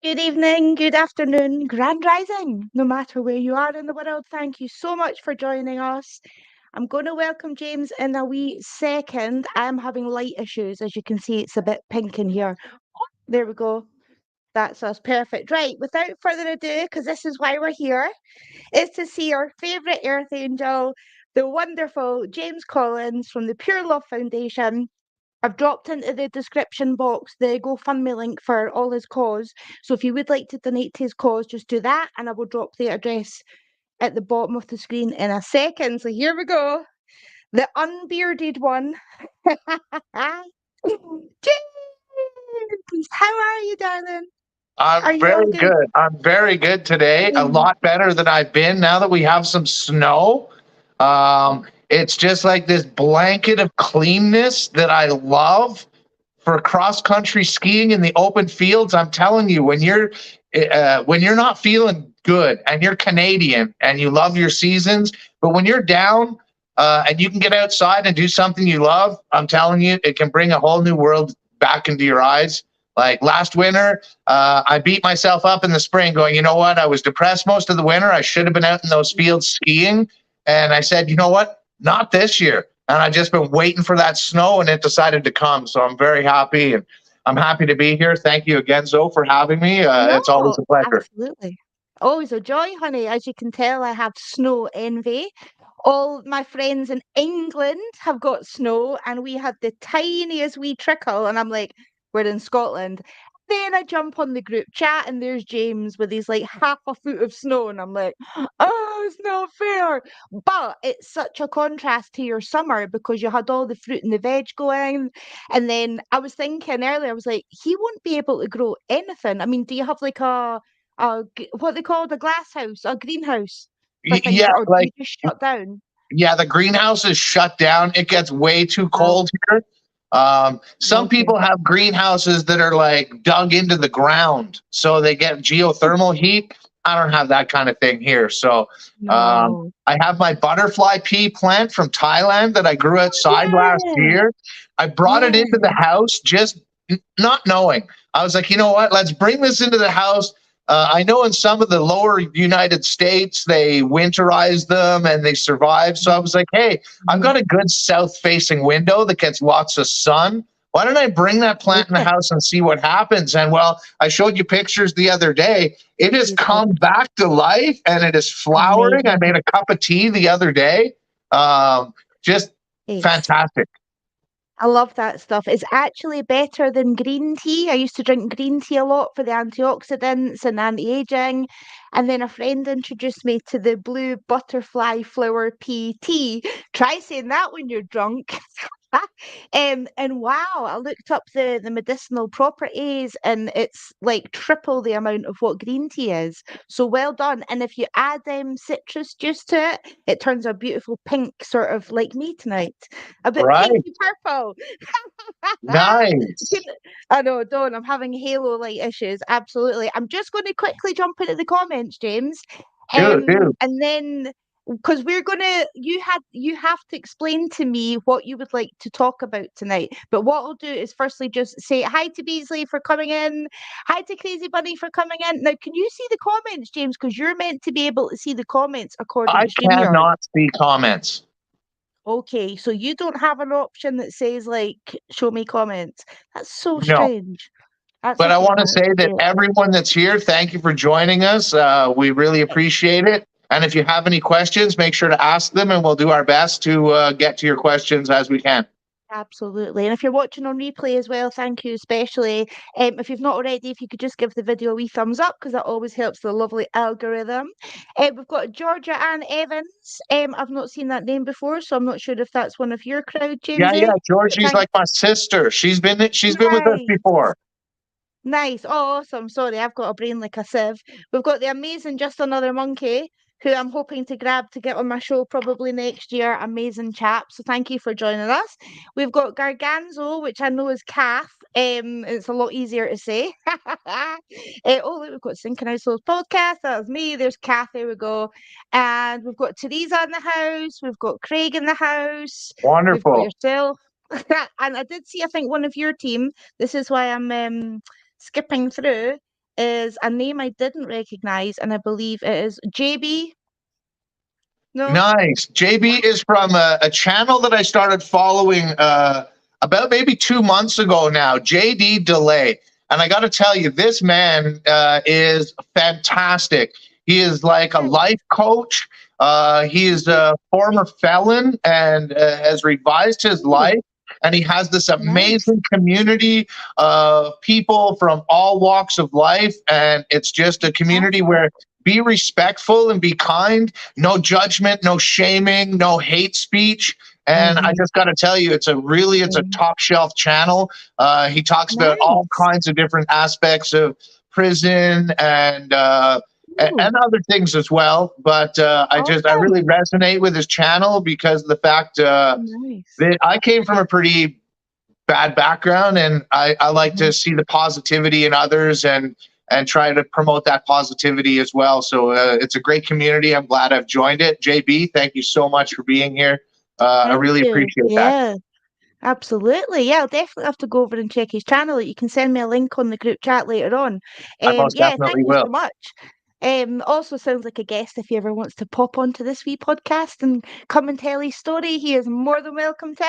Good evening, good afternoon, grand rising, no matter where you are in the world. Thank you so much for joining us. I'm going to welcome James in a wee second. I'm having light issues. As you can see, it's a bit pink in here. There we go. That's us. Perfect. Right. Without further ado, because this is why we're here, is to see our favourite Earth Angel, the wonderful James Collins from the Pure Love Foundation. I've dropped into the description box the GoFundMe link for all his cause. So if you would like to donate to his cause, just do that, and I will drop the address at the bottom of the screen in a second. So here we go. The unbearded one. James, how are you, darling? I'm Are you all very good? good. I'm very good today. A lot better than I've been now that we have some snow. It's just like this blanket of cleanness that I love for cross country skiing in the open fields. I'm telling you, when you're not feeling good and you're Canadian and you love your seasons, but when you're down and you can get outside and do something you love, I'm telling you, it can bring a whole new world back into your eyes. Like last winter, I beat myself up in the spring going, you know what? I was depressed most of the winter. I should have been out in those fields skiing. And I said, you know what? Not this year. And I just been waiting for that snow and it decided to come. So I'm very happy and I'm happy to be here. Thank you again, Zoe, for having me. It's always No, a pleasure. absolutely. Always a joy, honey. As you can tell, I have snow envy. All my friends in England have got snow, and we had the tiniest wee trickle. And I'm like, we're in Scotland. Then I jump on the group chat, and there's James with his like half a foot of snow. And I'm like, oh, it's not fair. But it's such a contrast to your summer because you had all the fruit and the veg going. And then I was thinking earlier, I was like, he won't be able to grow anything. I mean, do you have like what they call a glass house, a greenhouse for things, Yeah, or do you like just shut down? yeah, the greenhouse is shut down. It gets way too Well, cold here. Some okay. people have greenhouses that are like dug into the ground, so they get geothermal heat. I don't have that kind of thing here. So No. I have my butterfly pea plant from Thailand that I grew outside last Yeah. year. I brought it into Yeah. the house just not knowing. I was like, you know what? Let's bring this into the house. I know in some of the lower United States, they winterize them and they survive. So I was like, hey, I've Mhm. got a good south facing window that gets lots of sun. Why don't I bring that plant in the Perfect. house and see what happens? And well, I showed you pictures the other day. It has You did. come back to life and it is flowering. I Amazing. made a cup of tea the other day. Just Ace. fantastic. I love that stuff. It's actually better than green tea. I used to drink green tea a lot for the antioxidants and anti-aging. And then a friend introduced me to the blue butterfly flower pea tea. Try saying that when you're drunk. And wow, I looked up the medicinal properties and it's like triple the amount of what green tea is. So well done. And if you add citrus juice to it, it turns a beautiful pink, sort of like me tonight. A bit Right. pinky purple. Nice. Good- I know, don't. I'm having halo light issues. Absolutely. I'm just going to quickly jump into the comments, James. Do. And then because we're gonna you have to explain to me what you would like to talk about tonight. But what I'll do is firstly just say hi to Beasley for coming in, hi to Crazy Bunny for coming in. Now, can you see the comments, James? Because you're meant to be able to see the comments according I to StreamYard. cannot see comments. Okay, so you don't have an option that says like show me comments. That's so No. strange. That's But I okay, want to honey. say that Yeah, everyone that's here, thank you for joining us. We really appreciate it. And if you have any questions, make sure to ask them, and we'll do our best to get to your questions as we can. absolutely. And if you're watching on replay as well, thank you especially. If you've not already, if you could just give the video a wee thumbs up because that always helps the lovely algorithm. We've got Georgia Ann Evans. I've not seen that name before, so I'm not sure if that's one of your crowd, Yeah, yeah. Jamesy. But Georgie's thank like my sister. She's been with us nice. before. Nice. Oh, awesome. Sorry, I've got a brain like a sieve. We've got the amazing Just Another Monkey, who I'm hoping to grab to get on my show probably next year. Amazing chap. So thank you for joining us. We've got Garganzo, which I know is Kath. It's a lot easier to say. Oh, look, we've got Synchronized Souls podcast. That was me. There's Kath. There we go. And we've got Teresa in the house. We've got Craig in the house. We've got Wonderful. yourself. And I did see, I think, one of your team. This is why I'm skipping through. is a name I didn't recognize, and I believe it is JB. No? Nice. JB is from a channel that I started following about maybe 2 months ago now, JD Delay. And I got to tell you, this man is fantastic. He is like a Nice. life coach. He is a former felon and has revised his Ooh, life. And he has this nice. amazing community of people from all walks of life. And it's just a community Fantastic. where be respectful and be kind, no judgment, no shaming, no hate speech. And I Mm-hmm. just got to tell you, it's a top shelf channel. He talks about all Nice. kinds of different aspects of prison Ooh, and other things as well. But I awesome. really resonate with his channel because of the fact Nice. that I came from a pretty bad background, and I like Mhm. to see the positivity in others and try to promote that positivity as well. So it's a great community. I'm glad I've joined it. JB, thank you so much for being here. I Thank really you. appreciate that. Yeah. Absolutely. Yeah, I'll definitely have to go over and check his channel. You can send me a link on the group chat later on. I most Yeah, thank definitely you will. so much. Also sounds like a guest if he ever wants to pop onto this wee podcast and come and tell his story. He is more than welcome to.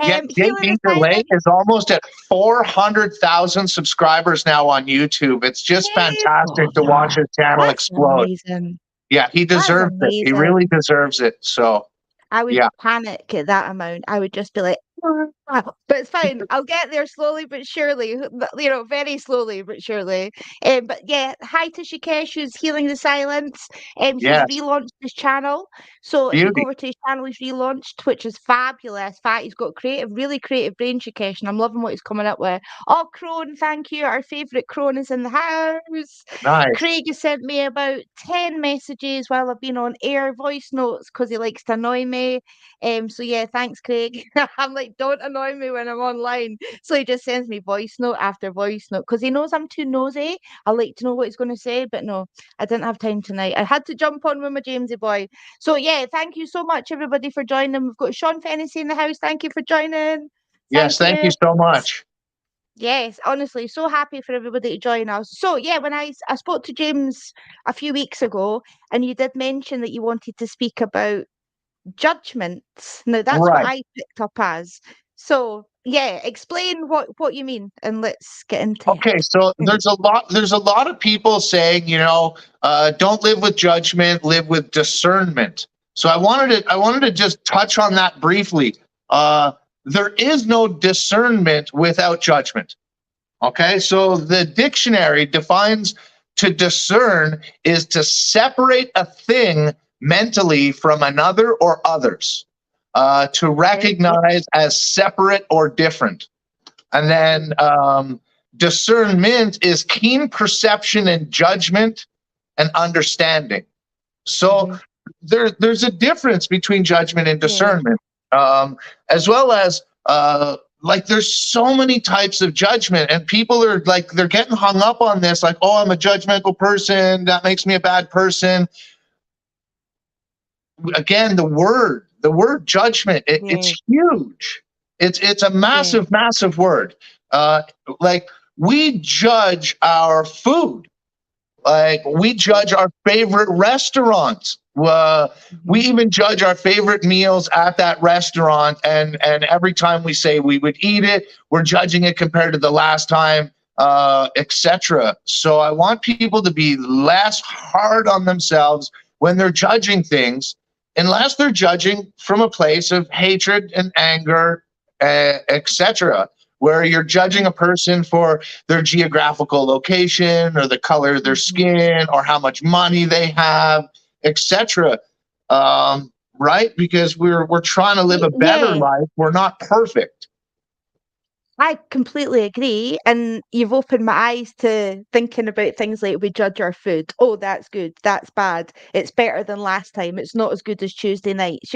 Yeah, Healing JB Delay asylum. is almost at 400,000 subscribers now on YouTube. It's just Yay, fantastic to watch bother. his channel That's explode. amazing. Yeah, he That's deserves it. He really amazing. deserves it. So, I would yeah. panic at that amount. I would just be like, "Ah," but it's fine. I'll get there slowly but surely. Very slowly but surely. But yeah, hi to Shikesh, who's healing the silence. He's Yes. relaunched his channel, so if you go Beauty. over to his channel, he's relaunched, which is fabulous. He's got really creative brain, Shikesh, and I'm loving what he's coming up with. Oh, Crone, thank you. Our favourite Crone is in the house. Nice. Craig has sent me about 10 messages while I've been on air voice notes because he likes to annoy me. So yeah, thanks, Craig. I'm like, don't annoy me when I'm online. So he just sends me voice note after voice note because he knows I'm too nosy. I like to know what he's going to say, but no, I didn't have time tonight. I had to jump on with my Jamesy boy. So yeah, thank you so much, everybody, for joining. We've got Sean Fennessy in the house. Thank you for joining. Yes, Thank thank you you. so much. Yes, honestly, so happy for everybody to join us. So yeah, when I spoke to James a few weeks ago, and you did mention that you wanted to speak about judgments. Now that's what Right. I picked up as. So yeah, explain what you mean, and let's get into Okay, so it. there's a lot of people saying, don't live with judgment, live with discernment. So I wanted to just touch on that briefly. There is no discernment without judgment. Okay, so the dictionary defines to discern is to separate a thing mentally from another or others, to Okay, yeah, recognize as separate or different. And then discernment is keen perception and judgment and understanding. So hmm, there's a difference between judgment and yeah, discernment, as well as like there's so many types of judgment, and people are like they're getting hung up on this, like, oh, I'm a judgmental person, that makes me a bad person. Again, the word judgment, yeah, it's huge. It's a yeah, massive word. Uh, like we judge our food, like we judge our favorite restaurants. We hmm, even judge our favorite meals at that restaurant, and every time we say we would eat it, we're judging it compared to the last time, etc. So I want people to be less hard on themselves when they're judging things, unless they're judging from a place of hatred and anger, etc., where you're judging a person for their geographical location or the color of their hmm, skin or how much money they have, etc. Right? Because we're trying to live a better yeah. life. We're not perfect. I completely agree, and you've opened my eyes to thinking about things like we judge our food. Oh, that's good, that's bad. It's better than last time. It's not as good as Tuesday nights.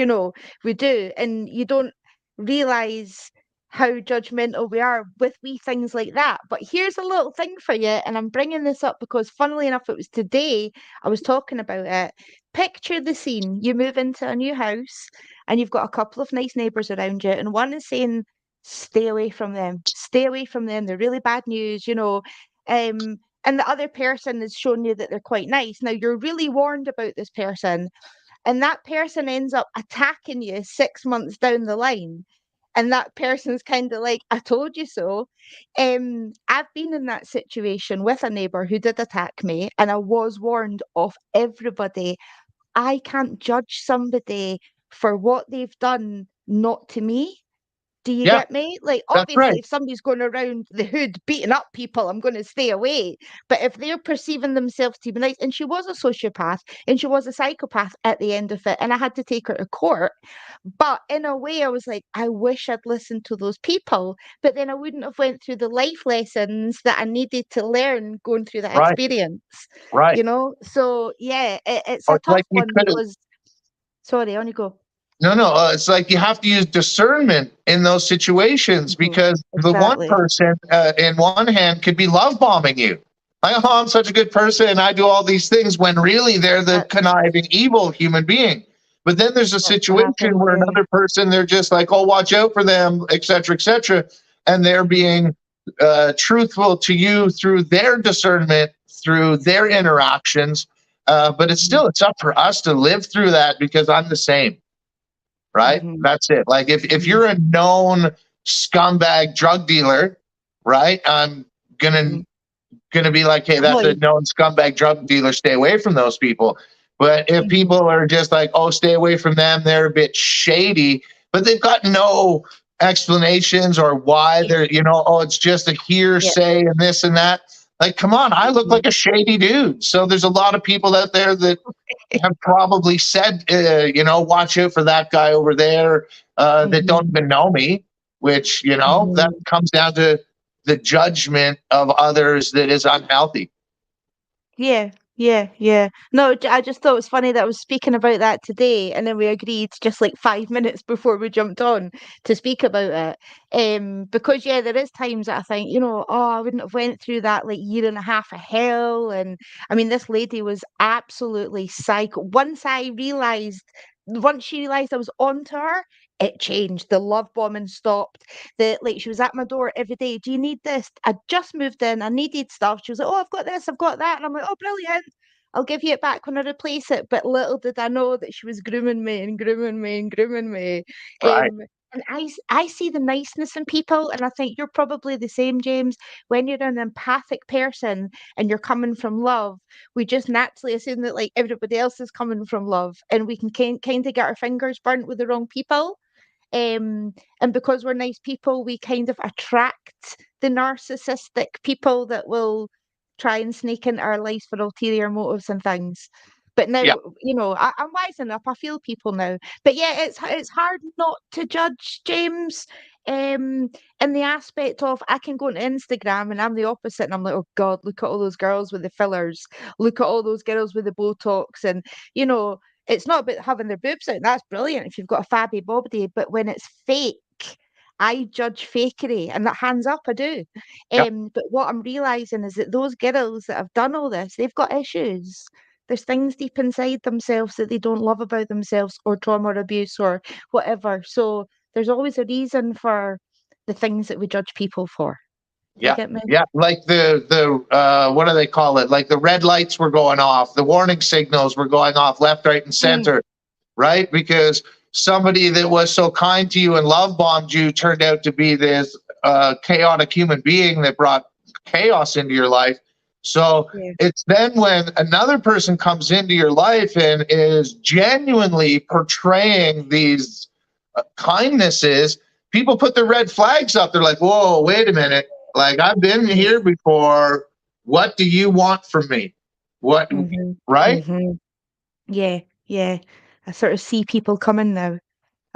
We do, and you don't realize how judgmental we are with wee things like that. But here's a little thing for you, and I'm bringing this up because, funnily enough, it was today I was talking about it. Picture the scene: you move into a new house, and you've got a couple of nice neighbours around you, and one is saying, stay away from them. Stay away from them. They're really bad news. and the other person has shown you that they're quite nice. Now you're really warned about this person, and that person ends up attacking you 6 months down the line. And that person's kind of like, I told you so. I've been in that situation with a neighbor who did attack me, and I was warned of everybody. I can't judge somebody for what they've done, not to me. Do you Yeah, get me? Like, that's obviously, right. if somebody's going around the hood beating up people, I'm going to stay away. But if they're perceiving themselves to be nice, and she was a sociopath and she was a psychopath at the end of it, and I had to take her to court. But in a way, I was like, I wish I'd listened to those people, but then I wouldn't have went through the life lessons that I needed to learn going through that Right, experience. right. So yeah, it's Or a it's tough like you one could have. because. Sorry, on you go. No, no. It's like you have to use discernment in those situations Mhm. because the one Exactly. person, in one hand, could be love bombing you. Like, oh, I'm such a good person and I do all these things when really they're the That's conniving, evil human being. But then there's a that's what situation happens. where Yeah. another person, they're just like, oh, watch out for them, et cetera, and they're being truthful to you through their discernment, through their interactions. But Mhm. it's up for us to live through that because I'm the same, right? Mhm. That's it. Like if Mhm. you're a known scumbag drug dealer, right? I'm gonna Mhm. gonna be like, hey, that's a Avoid. known scumbag drug dealer. Stay away from those people. But if Mhm. people are just like, oh, stay away from them, they're a bit shady, but they've got no explanations or why Yeah. they're, oh, it's just a Yeah. hearsay and this and that. Like, come on, I look Mhm. like a shady dude. So there's a lot of people out there that have probably said, watch out for that guy over there that don't Mhm. even know me, which, that Mhm. comes down to the judgment of others that is unhealthy. Yeah, yeah, yeah. No, I just thought it was funny that I was speaking about that today, and then we agreed just like 5 minutes before we jumped on to speak about it. Because yeah, there is times that I think, oh, I wouldn't have went through that like year and a half of hell. And I mean, this lady was absolutely psycho. Once she realized I was onto her, it changed. The love bombing stopped. Like she was at my door every day. Do you need this? I just moved in. I needed stuff. She was like, oh, I've got this, I've got that. And I'm like, oh, brilliant. I'll give you it back when I replace it. But little did I know that she was grooming me and grooming me and grooming me. Right. And I see the niceness in people, and I think you're probably the same, James. When you're an empathic person and you're coming from love, we just naturally assume that like everybody else is coming from love, and we can kind of get our fingers burnt with the wrong people. And because we're nice people, we kind of attract the narcissistic people that will try and sneak into our lives for ulterior motives and things. But now, Yeah. I'm wising up. I feel people now. But yeah, it's hard not to judge, James. Um, in the aspect of I can go on Instagram and I'm the opposite, and I'm like, oh God, look at all those girls with the fillers, look at all those girls with the Botox, and you know, it's not about having their boobs out. That's brilliant if you've got a fabby body, but when it's fake, I judge fakery, and that hands up, I do. Yeah. But what I'm realizing is that those girls that have done all this, they've got issues. There's things deep inside themselves that they don't love about themselves, or trauma or abuse or whatever. So there's always a reason for the things that we judge people for. Do you Yeah. get me? Yeah. Like the what do they call it? Like the red lights were going off, the warning signals were going off left, right, and Mm, center, right? Because somebody that was so kind to you and love bombed you turned out to be this chaotic human being that brought chaos into your life. So yeah. it's then when another person comes into your life and is genuinely portraying these kindnesses, people put their red flags up. They're like, whoa, wait a minute. Like, I've been here before. What do you want from me? What, Mm-hmm. right? Mm-hmm. Yeah. Yeah. I sort of see people coming now.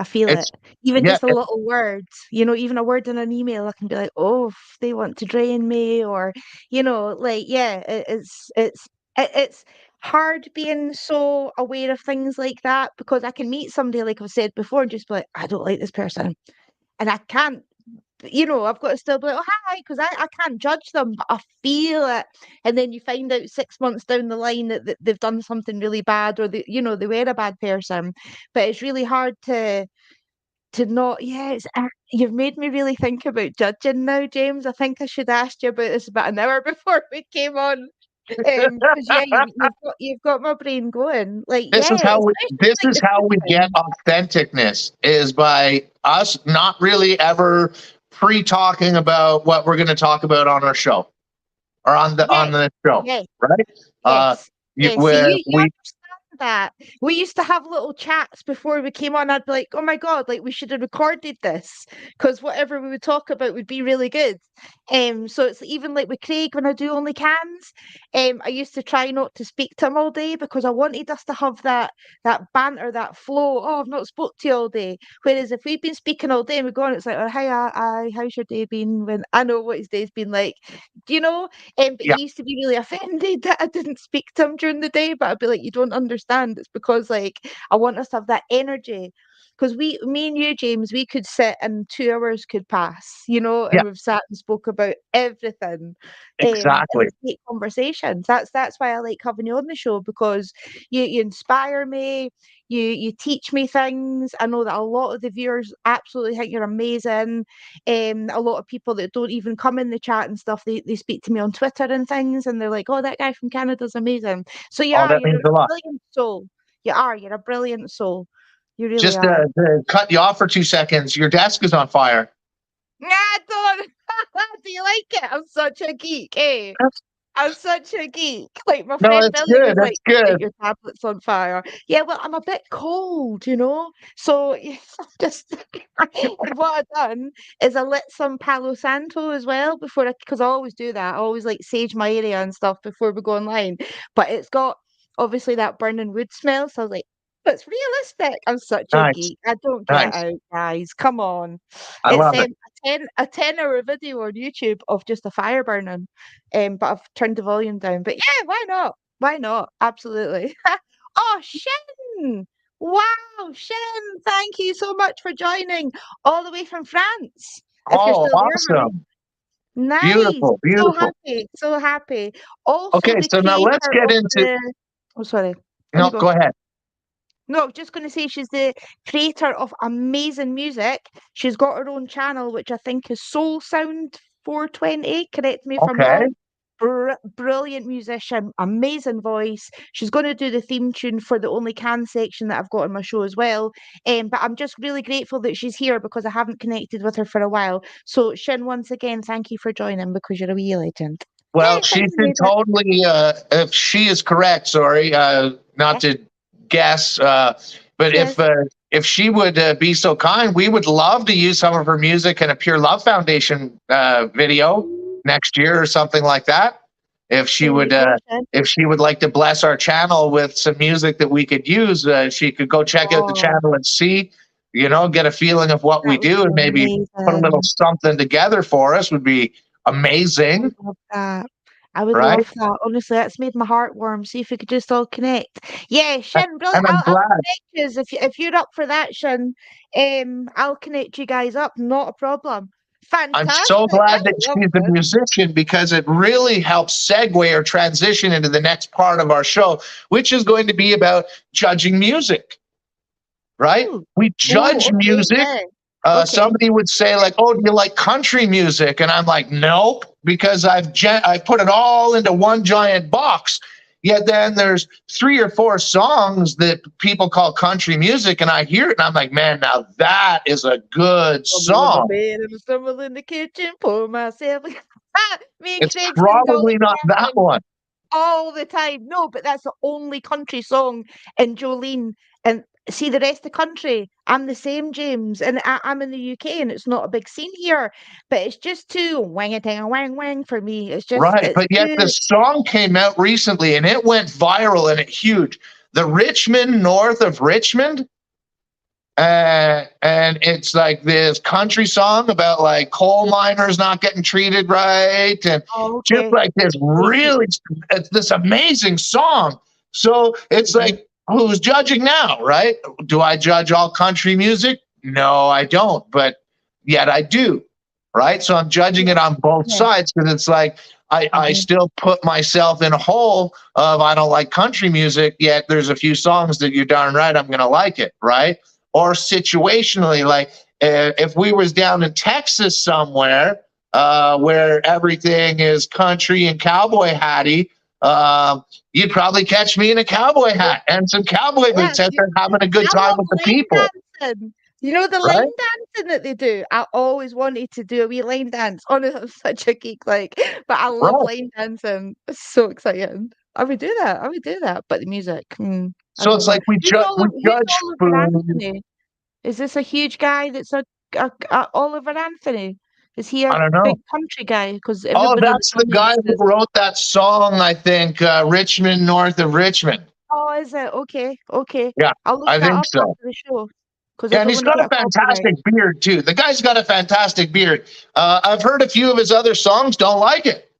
I feel it. It's, Even yeah, just a little word, even a word in an email, I can be like, oh, they want to drain me, or, like, yeah, it's hard being so aware of things like that, because I can meet somebody, like I've said before, and just be like, I don't like this person. And I can't, I've got to still be like, oh, hi, because I can't judge them, but I feel it. And then you find out 6 months down the line that they've done something really bad, or they were a bad person. But it's really hard to to not, yes, you've made me really think about judging now, James. I think I should ask you about this about an hour before we came on. Because yeah, you've got my brain going. Like, This is yeah, how we especially this like is the how we get cooking. authenticness, is by us not really ever pre-talking about what we're going to talk about on our show or on Yes, the show, yes, right? Uh, yes, yes. See, where you we understand that. We used to have little chats before we came on. I'd be like, oh my God, like we should have recorded this because whatever we would talk about would be really good. So it's even like with Craig when I do only cans. I used to try not to speak to him all day because I wanted us to have that banter, that flow. Oh, I've not spoke to you all day. Whereas if we've been speaking all day and we go on, it's like, oh, hi, how's your day been? When I know what his day's been like, do you know? But yeah he used to be really offended that I didn't speak to him during the day. But I'd be like, you don't understand. It's because like I want us to have that energy. Because me and you, James, we could sit and 2 hours could pass, yeah and we've sat and spoke about everything, and exactly it's great conversations. That's why I like having you on the show because you inspire me, you teach me things. I know that a lot of the viewers absolutely think you're amazing. A lot of people that don't even come in the chat and stuff, they speak to me on Twitter and things, and they're like, "Oh, that guy from Canada's amazing." So all that you're means a a lot. brilliant soul. You are. You're a brilliant soul. You really Just are. to cut you off for 2 seconds, your desk is on fire. Nah, don't. Do you like it? I'm such a geek, eh? I'm such a geek. Like my No, friend it's Billy was good, like, it's good. Your tablet's on fire." Yeah, well, I'm a bit cold, So yes, just what I've done is I lit some Palo Santo as well because I always do that. I always like sage my area and stuff before we go online. But it's got obviously that burning wood smell. So I was like, "But it's realistic." I'm such a Nice, geek. I don't get nice. out, guys. Come on. I It's love it. a 10-hour video on YouTube of just a fire burning. But I've turned the volume down. But yeah, why not? Why not? Absolutely. Oh, Shin! Wow, Shin, thank you so much for joining all the way from France. If you're Oh, still there, honey. awesome. Nice. Beautiful, So beautiful. happy. So happy. Also Okay, the so now let's creator get of into the oh sorry. On you no, go. go ahead. No, I was just going to say she's the creator of amazing music. She's got her own channel, which I think is Soul Sound 420. Correct me if I'm Okay. wrong. Brilliant musician, amazing voice. She's going to do the theme tune for the Only Can section that I've got on my show as well. But I'm just really grateful that she's here because I haven't connected with her for a while. So, Shin, once again, thank you for joining because you're a wee legend. Well, Yay, she finally should made it. totally, if she is correct, sorry, not Yeah, to guess, but yes. if she would be so kind, we would love to use some of her music in a Pure Love Foundation video next year or something like that. If she There you would, go, Shin. like to bless our channel with some music that we could use, she could go check out the Oh, channel and see, get a feeling of what we that would do be and maybe put a little amazing. something together for us would be I amazing, would love that. I would right? love that. Honestly, that's made my heart warm. See if we could just all connect. Yeah, Shin, brilliant. And I'm I'll glad. connect you if you're up for that, Shin. I'll connect you guys up. Not a problem. I'm so Fantastic. I glad that love she's a this. musician because it really helps segue or transition into the next part of our show, which is going to be about judging music, right? Ooh. We Oh, judge okay, music. yeah. Okay. Somebody would say like, "Oh, do you like country music?" And I'm like, "Nope," because I put it all into one giant box. Yet then there's 3 or 4 songs that people call country music, and I hear it and I'm like, "Man, now that is a good Stumble in the song." bed and I stumble in the kitchen, pour myself. Me and It's Craig sing probably Dolly not that Parton one. all the time. No, but that's the only country song in Jolene. And see the rest of the country, I'm the same, James. And I'm in the UK and it's not a big scene here. But it's just too wang a tang a wang wang for me. Right. It's But yet too this song came out recently and it went viral and it huge. The Richmond, north of Richmond. And it's like this country song about like coal miners not getting treated right. And oh, just okay. like this Okay. really, it's this amazing song. So it's Okay. like, who's judging now, right? Do I judge all country music? No, I don't. But yet I do, right? So I'm judging Yeah. it on both Yeah. sides because it's like I Mhm. still put myself in a hole of I don't like country music, yet there's a few songs that you're darn right I'm going to like it, right? or situationally. Like if we was down in Texas somewhere where everything is country and cowboy hatty, you'd probably catch me in a cowboy hat and some cowboy Yeah, boots out there having a good I time love with the line people, dancing. You know the line right? dancing that they do? I always wanted to do a wee line dance. Honestly, I'm such a geek, like, but I love Right. line dancing. It's so exciting. I would do that. I would do that. But the music, I So don't it's know. like we Who's judge Oliver food. Anthony? Is this a huge guy that's a Oliver Anthony? Is he a I don't know. big country guy? Because Oh, everybody that's the on me guy used who to. wrote that song, I think, Richmond, North of Richmond. Oh, is it? Okay, okay. Yeah, I'll look I that think up so. after the show because I Yeah, and don't he's want to got a get a copyright. fantastic beard, too. The guy's got a fantastic beard. I've heard a few of his other songs, don't like it.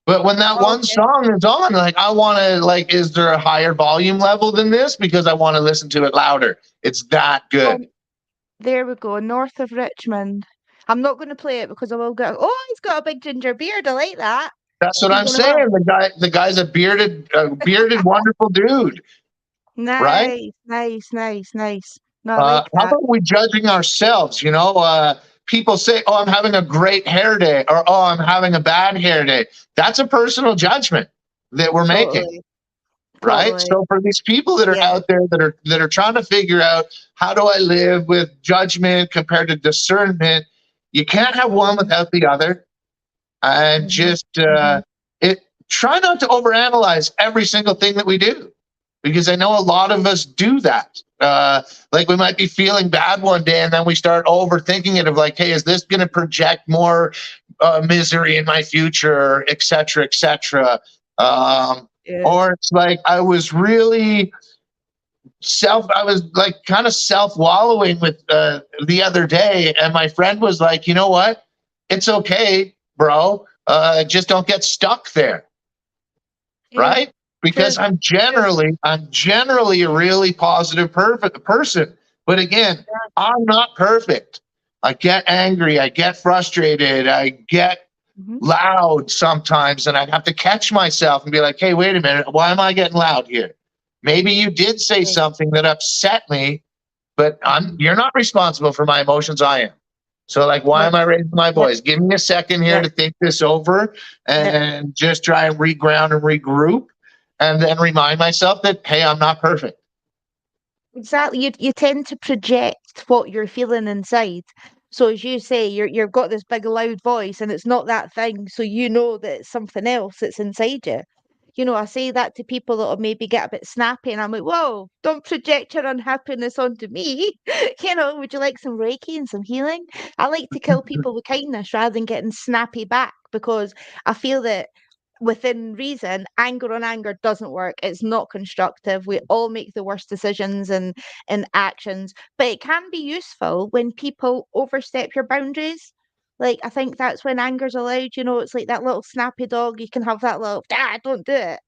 But when that Oh, one okay. song is on, like, I want to, like, is there a higher volume level than this? Because I want to listen to it louder. It's that Well, good. there we go. North of Richmond. I'm not going to play it because I will go. Oh, he's got a big ginger beard. I like that. That's what He's I'm one of us. saying. The guy's a bearded, wonderful dude, right? Nice, nice, nice, nice. No, I like How that. about we judging ourselves? People say, "Oh, I'm having a great hair day," or "Oh, I'm having a bad hair day." That's a personal judgment that we're making, Totally, right? totally. So for these people that are Yeah. out there that are trying to figure out how do I live with judgment compared to discernment, you can't have one without the other, and Hmm. just Hmm. it. Try not to overanalyze every single thing that we do because I know a lot of us do that. Like we might be feeling bad one day and then we start overthinking it of like, hey, is this going to project more misery in my future, et cetera, et cetera. Yeah. Or it's like I was like kind of self wallowing with the other day. And my friend was like, you know what? It's okay, bro. Just don't get stuck there, True, right? true, Because true. I'm generally a really positive perfect person. But again, Yeah. I'm not perfect. I get angry, I get frustrated, I get Hmm. loud sometimes, and I have to catch myself and be like, hey, wait a minute, why am I getting loud here? Maybe you did say Right. something that upset me, but Hmm. you're not responsible for my emotions, I am. So, like, why Yep. am I raising my Yep. voice? Give me a second here Yep. to think this over Yep. and just try and reground and regroup and then remind myself that, hey, I'm not perfect. Exactly. You tend to project what you're feeling inside. So as you say, you've got this big loud voice and it's not that thing, so you know that it's something else that's inside you. I say that to people that'll maybe get a bit snappy and I'm like, whoa, don't project your unhappiness onto me. Would you like some Reiki and some healing? I like to kill people with kindness rather than getting snappy back because I feel that within reason, anger on anger doesn't work. It's not constructive. We all make the worst decisions and actions, but it can be useful when people overstep your boundaries. Like I think that's when anger's allowed. It's like that little snappy dog. You can have that little don't do it.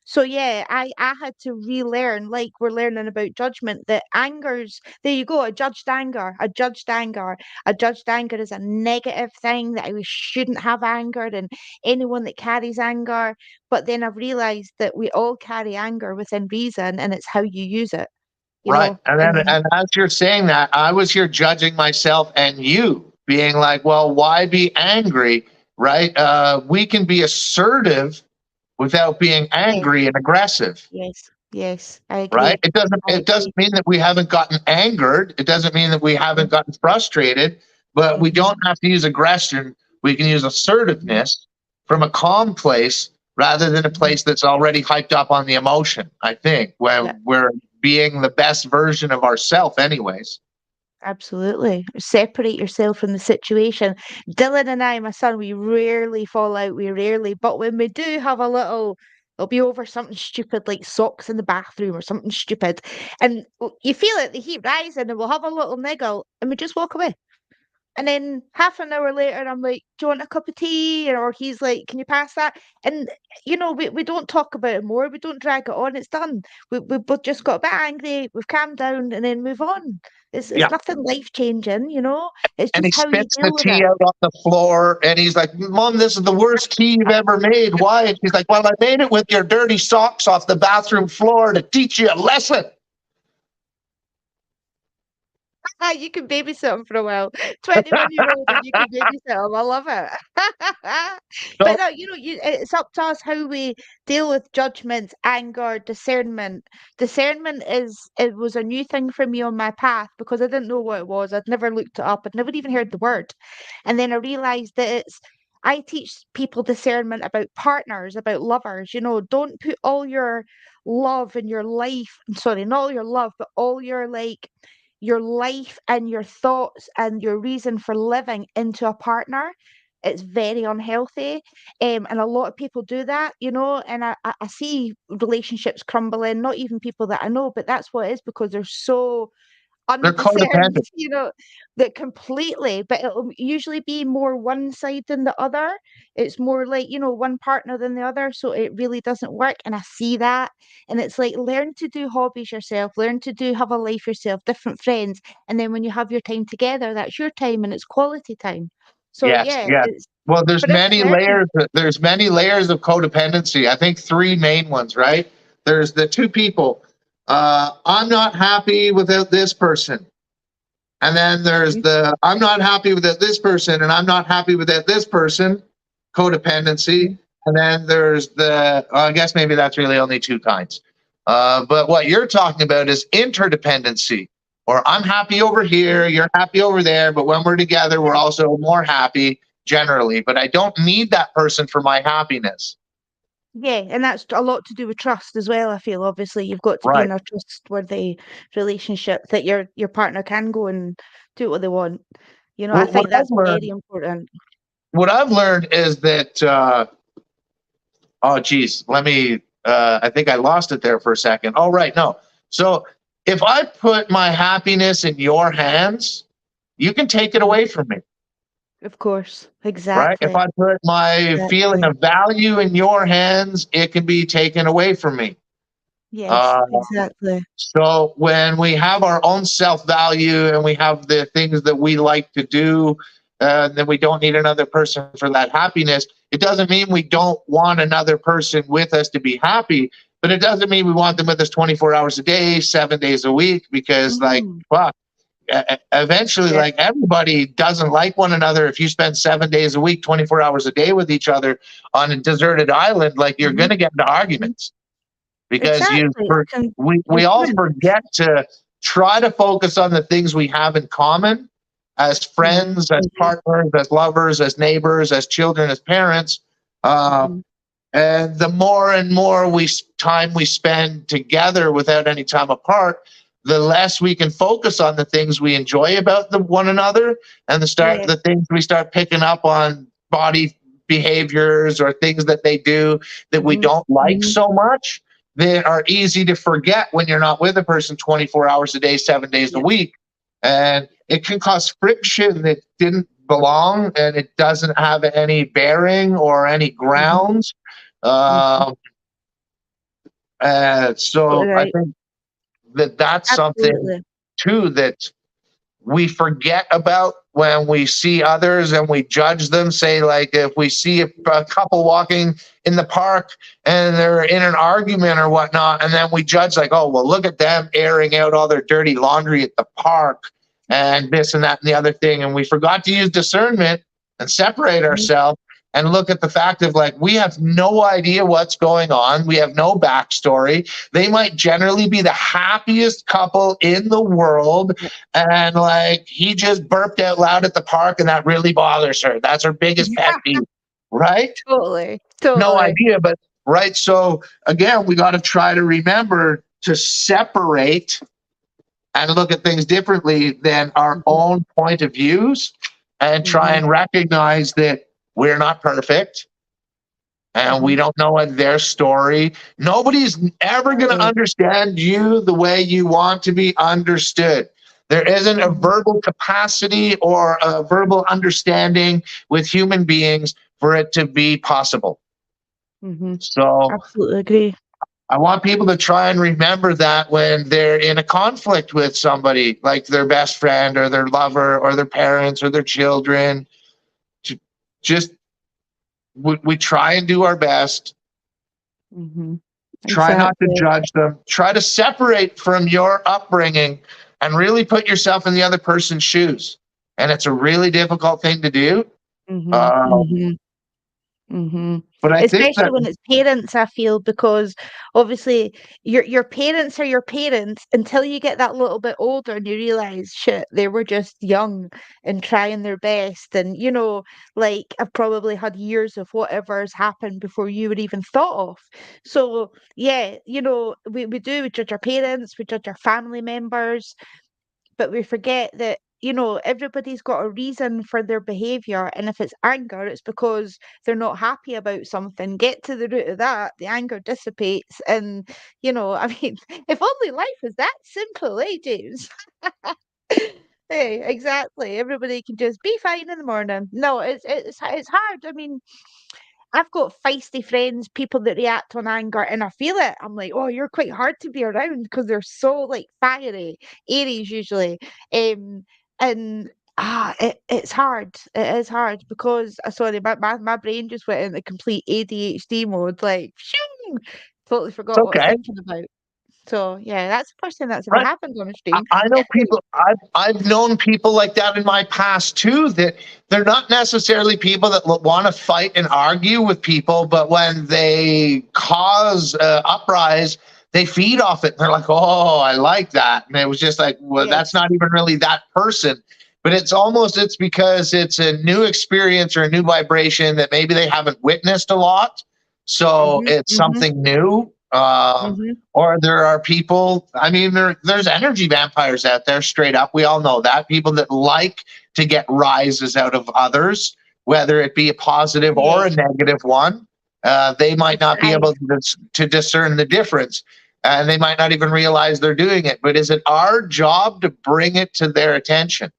So yeah, I had to relearn, like we're learning about judgment, that anger's there you go, a judged anger is a negative thing that we shouldn't have anger and anyone that carries anger. But then I've realized that we all carry anger within reason and it's how you use it, you Right. know. And And as you're saying that, I was here judging myself and you being like, well, why be angry? Right. We can be assertive without being yes, angry and aggressive. yes, yes, I Right. agree. I It agree. doesn't mean that we haven't gotten angered. It doesn't mean that we haven't Mhm, gotten frustrated, but we don't mhm, have to use aggression. We can use mhm, assertiveness from a calm place rather than a mhm. place that's already hyped up on the emotion, I think, where Yeah. we're being the best version of ourselves anyways. Absolutely. Separate yourself from the situation. Dylan and I, my son, we rarely fall out. We rarely, but when we do have a little, it'll be over something stupid like socks in the bathroom or something stupid. And you feel it, the heat rising, and we'll have a little niggle and we just walk away. And then half an hour later, I'm like, "Do you want a cup of tea?" Or he's like, "Can you pass that?" And we don't talk about it more. We don't drag it on. It's done. We both just got a bit angry. We've calmed down, and then move on. It's Yeah. nothing life changing. It's And just he how you spits the deal with tea it. out on the floor and he's like, Mom, this is the worst tea you've ever made. Why? And she's like, well, I made it with your dirty socks off the bathroom floor to teach you a lesson. You can babysit him for a while. 21-year-old and you can babysit him. I love it. But So no, it's up to us how we deal with judgment, anger, discernment. Discernment it was a new thing for me on my path because I didn't know what it was. I'd never looked it up. I'd never even heard the word. And then I realized that I teach people discernment about partners, about lovers. Don't put all your love in your life. Sorry, not all your love, but all your life and your thoughts and your reason for living into a partner. It's very unhealthy. And a lot of people do that, and I see relationships crumbling, not even people that I know, but that's what it is because they're so they're undiscerned, codependent. that completely, but it'll usually be more one side than the other. It's more like, one partner than the other. So it really doesn't work. And I see that. And it's like, learn to do hobbies yourself, have a life yourself, different friends. And then when you have your time together, that's your time and it's quality time. So Yes, yeah, yes. Well, there's but it's many learning. layers. There's many layers of codependency. I think three main ones, right? There's the two people. I'm not happy without this person. And then there's Mhm. the I'm not happy without this person, and I'm not happy without this person, codependency. And then there's I guess maybe that's really only two kinds. But what you're talking about is interdependency, or I'm happy over here, you're happy over there, but when we're together, we're also more happy generally. But I don't need that person for my happiness. Yeah, and that's a lot to do with trust as well. I feel obviously you've got to be Right. in a trustworthy relationship that your partner can go and do what they want. I What think I've that's very learned, important. is that oh, geez. Let me. I think I lost it there for a second. Oh, right. No. So if I put my happiness in your hands, you can take it Mhm. away from me, Of course, right? If exactly, I put my feeling exactly. of value in your hands, it can be taken away from me. Yes, Uh, exactly. so when we have our own self value and we have the things that we like to do, then we don't need another person for that happiness. It doesn't mean we don't want another person with us to be happy, but it doesn't mean we want them with us 24 hours a day, 7 days a week, because like, Mhm. fuck, eventually, Yeah. like everybody doesn't like one another. If you spend 7 days a week, 24 hours a day with each other on a deserted island, like you're going Mhm. to get into Mhm. arguments because Exactly. Can we you're all human. forget to try to focus on the things we have in common as Mhm. friends, as Mhm. partners, as lovers, as neighbors, as children, as parents. Uh, Mhm. and the more and more time we spend together without any time apart, the less we can focus on the things we enjoy about one another, and Yeah. the things we start picking up on body behaviors or things that they do that we Mhm. don't like Mhm. so much. They are easy to forget when you're not with a person 24 hours a day, 7 days a Yeah. week. And it can cause friction that didn't belong and it doesn't have any bearing or any Mhm. grounds. Mhm. Um, Totally so I right. think that that's something Absolutely. too that we forget about when we see others and we judge them. Say, like, if we see a couple walking in the park and they're in an argument or whatnot, and then we judge, like, oh, well, look at them airing out all their dirty laundry at the park and this and that and the other thing. And we forgot to use discernment and separate Mhm. ourselves and look at the fact of like we have no idea what's going on. We have no backstory. They might generally be the happiest couple in the world, Yeah. and like he just burped out loud at the park and that really bothers her. That's her biggest pet peeve, right? Totally. No Totally. idea, but right. So again, we got to try to remember to separate and look at things differently than our Mhm. own point of views and try Mhm. and recognize that we're not perfect and we Mhm. don't know their story. Nobody's ever going to Totally. understand you the way you want to be understood. There isn't a Mhm. verbal capacity or a verbal understanding with human beings for it to be possible. Mhm. So Absolutely agree. I want people to try and remember that when they're in a conflict with somebody, like their best friend or their lover or their parents or their children. Just we try and do our best. Mhm. Try not to Exactly. judge them. Try to separate from your upbringing and really put yourself in the other person's shoes. And it's a really difficult thing to do. Mm-hmm. Um, Mm-hmm. Mm-hmm. but I think Especially that when it's parents, I feel, because obviously your parents are your parents until you get that little bit older and you realize, shit, they were just young and trying their best. And, like I've probably had years of whatever's happened before you were even thought of. So, yeah, we judge our parents, we judge our family members, but we forget that everybody's got a reason for their behavior, and if it's anger, it's because they're not happy about something. Get to the root of that, the anger dissipates, and I mean, if only life was that simple, eh, James? Hey, exactly, everybody can just be fine in the morning. No, it's hard. I mean, I've got feisty friends, people that react on anger, and I feel it. I'm like, oh, you're quite hard to be around because they're so like fiery, Aries usually. Um, and it's hard. It is hard because sorry, my brain just went into complete ADHD mode, like, shoo, totally it's forgot what I was okay. thinking about. So yeah, that's the first thing that's ever Right. happened on a stream. I know people. I've known people like that in my past too. That they're not necessarily people that want to fight and argue with people, but when they cause uprise, they feed off it. And they're like, "Oh, I like that," and it was just like, "Well, that's Yes. not even really that person." But it's because it's a new experience or a new vibration that maybe they haven't witnessed a lot, so Mhm. it's Mhm. something new. Mhm. Or there are people, I mean, there's energy vampires out there, straight up. We all know that. People that like to get rises out of others, whether it be a positive or Yeah. a negative one. They might not be I able to discern the difference. And they might not even realize they're doing it. But is it our job to bring it to their attention?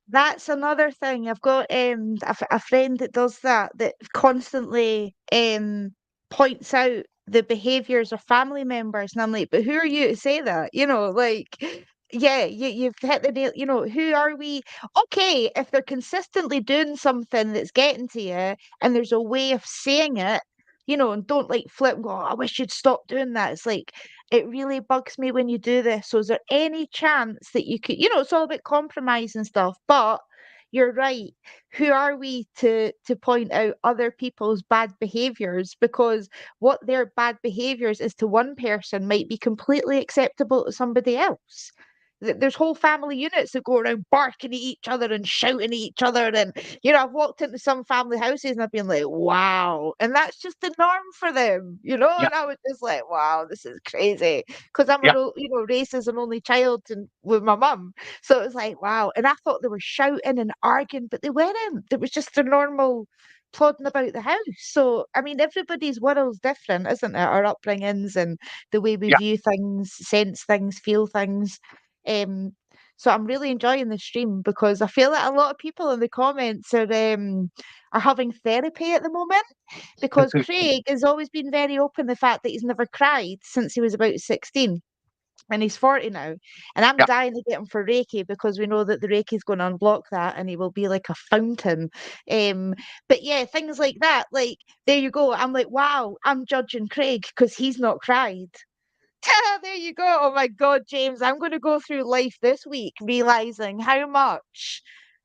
That's another thing. I've got a friend that does that, that constantly points out the behaviors of family members, and I'm like, but who are you to say that? Like, yeah, you've hit the nail. Who are we? Okay, if they're consistently doing something that's getting to you, and there's a way of saying it, and don't like flip and go, "Oh, I wish you'd stop doing that." It's like, it really bugs me when you do this. So is there any chance that you could, it's all about compromise and stuff, but you're right. Who are we to point out other people's bad behaviors? Because what their bad behaviors is to one person might be completely acceptable to somebody else. There's whole family units that go around barking at each other and shouting at each other. And, I've walked into some family houses and I've been like, wow. And that's just the norm for them, Yeah, and I was just like, wow, this is crazy. Because I'm yeah, raised as an only child and with my mum. So it was like, wow. And I thought they were shouting and arguing, but they weren't. It was just the normal plodding about the house. So, I mean, everybody's world's different, isn't it? Our upbringings and the way we yeah. view things, sense things, feel things. Um, so I'm really enjoying the stream because I feel that a lot of people in the comments are having therapy at the moment, because Craig has always been very open the fact that he's never cried since he was about 16, and he's 40 now. And I'm Yeah. dying to get him for Reiki because we know that the Reiki is going to unblock that and he will be like a fountain. But yeah, things like that. Like, there you go. I'm like, wow, I'm judging Craig because he's not cried. There you go. Oh my God, James, I'm going to go through life this week realizing how much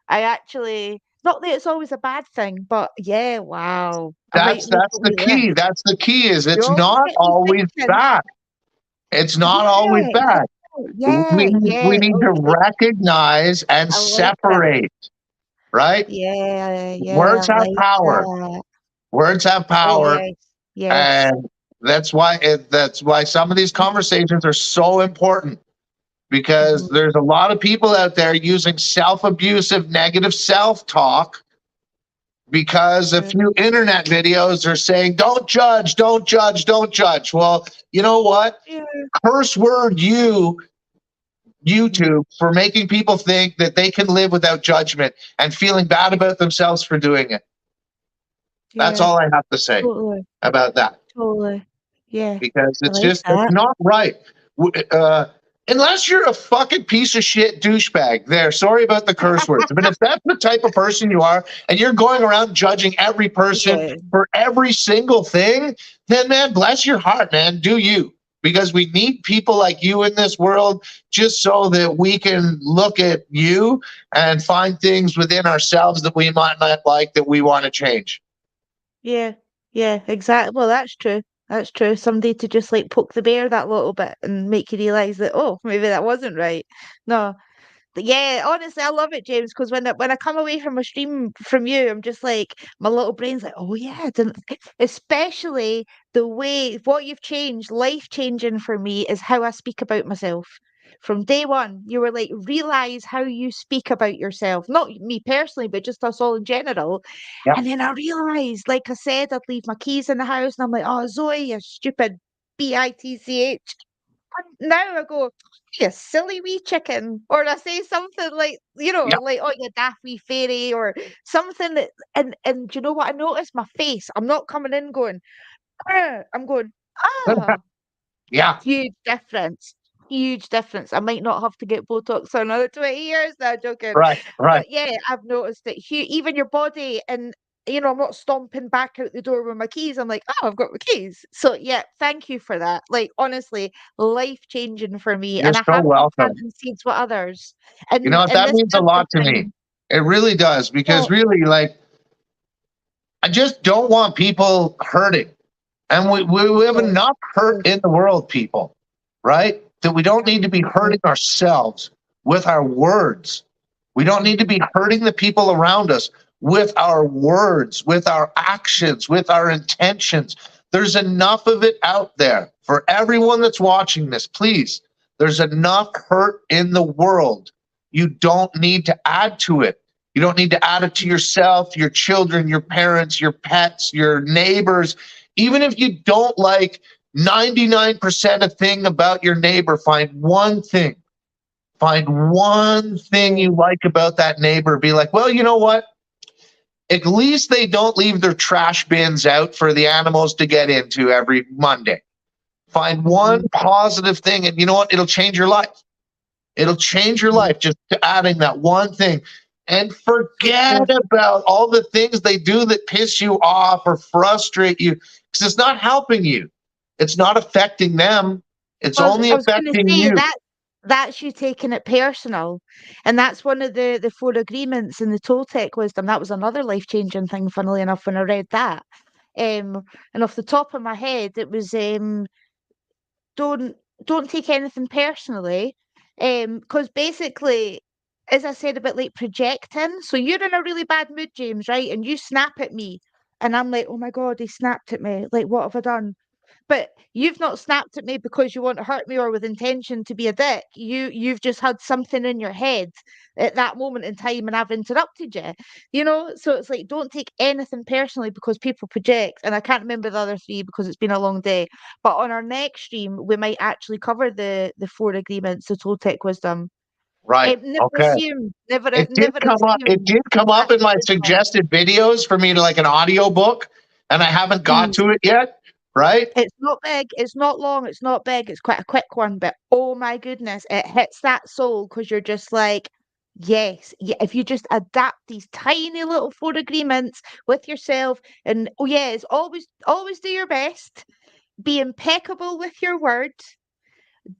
I actually, not that it's always a bad thing, but yeah, wow. I might need That's a the wee lift. key. That's the key is You it's always not get me always thinking. bad. It's not always Yeah, bad. yeah, We yeah. need to Okay, recognize and I like that. separate, right? Yeah, yeah, Words I have like power. that. Words have Oh power, yes, yes. and that's why some of these conversations are so important, because Mhm. there's a lot of people out there using self-abusive negative self-talk because a True. few internet videos are saying don't judge, don't judge, don't judge. Well, you know what? Yeah. Curse word Mhm. YouTube for making people think that they can live without judgment and feeling bad about themselves for doing it. That's Yeah, all I have to say totally, about that, totally. Yeah, because I like it's that. not right. Unless you're a fucking piece of shit douchebag. There, sorry about the curse words, but if that's the type of person you are, and you're going around judging every person Yeah. for every single thing, then man, bless your heart, man. Do you? because we need people like you in this world just so that we can look at you and find things within ourselves that we might not like that we want to change. Yeah, yeah, exactly. Well, that's true. That's true. Somebody to just like poke the bear that little bit and make you realize that, oh, maybe that wasn't right. No, but yeah, honestly, I love it, James, because when I come away from a stream from you, I'm just like my little brain's like, oh yeah, I didn't. Especially the way what you've changed, life changing for me is how I speak about myself. From day one, you were like, realize how you speak about yourself, not me personally, but just us all in general. Yeah. And then I realized, like I said, I'd leave my keys in the house, and I'm like, oh, Zoe, you stupid bitch. And now I go, you silly wee chicken. Or I say something like, Yeah. like, oh, you daft wee fairy, or something that, and do you know what? I noticed my face. I'm not coming in going, I'm going, ah, Yeah. huge difference. Huge difference. I might not have to get Botox for another 20 years now, joking. Right. Right. But yeah, I've noticed that even your body and I'm not stomping back out the door with my keys. I'm like, oh, I've got my keys. So yeah, thank you for that. Like honestly, life changing for me. You're And I so have been welcome. planting seeds with others. You know, And that this means a cancer lot to me. thing. It really does, because Well, really, like, I just don't want people hurting. And we have no, enough hurt no, in the world, people, right? That we don't need to be no, hurting ourselves with our words. We don't need to be hurting the people around us with our words, with our actions, with our intentions. There's enough of it out there for everyone that's watching this. Please, there's enough hurt in the world. You don't need to add to it. You don't need to add it to yourself, your children, your parents, your pets, your neighbors. Even if you don't like 99% of thing about your neighbor, find one thing. Find one thing no. you like about that neighbor. Be like, well, you know what? At least they don't leave their trash bins out for the animals to get into every Monday. Find one Mhm. positive thing, and you know what? It'll change your life. It'll change your Mhm. life just to adding that one thing. And forget Yeah. about all the things they do that piss you off or frustrate you, because it's not helping you. It's not affecting them. It's only I was gonna affecting say you. that's you taking it personal, and that's one of the 4 agreements in the Toltec wisdom. That was another life-changing thing, funnily enough, when I read that. And off the top of my head, it was, don't don't take anything personally, because basically, as I said, a bit like projecting. So you're in a really bad mood, James, right? And you snap at me, and I'm like, "Oh my God, he snapped at me. Like, what have I done?" But you've not snapped at me because you want to hurt me or with intention to be a dick. You've just had something in your head at that moment in time and I've interrupted you. So it's like don't take anything personally because people project. And I can't remember the other 3 because it's been a long day. But on our next stream, we might actually cover the 4 agreements, the Toltec wisdom. Right. Never Okay. assume, never It did never come up. It assume did come it's up in actually my wisdom. suggested videos for me to like an audio book, and I haven't got Please. to it yet. Right. It's not big, it's not long, it's not big, it's quite a quick one, but oh my goodness, it hits that soul because you're just like, yes, yeah, if you just adapt these tiny little 4 agreements with yourself, and oh yes, always do your best, be impeccable with your words,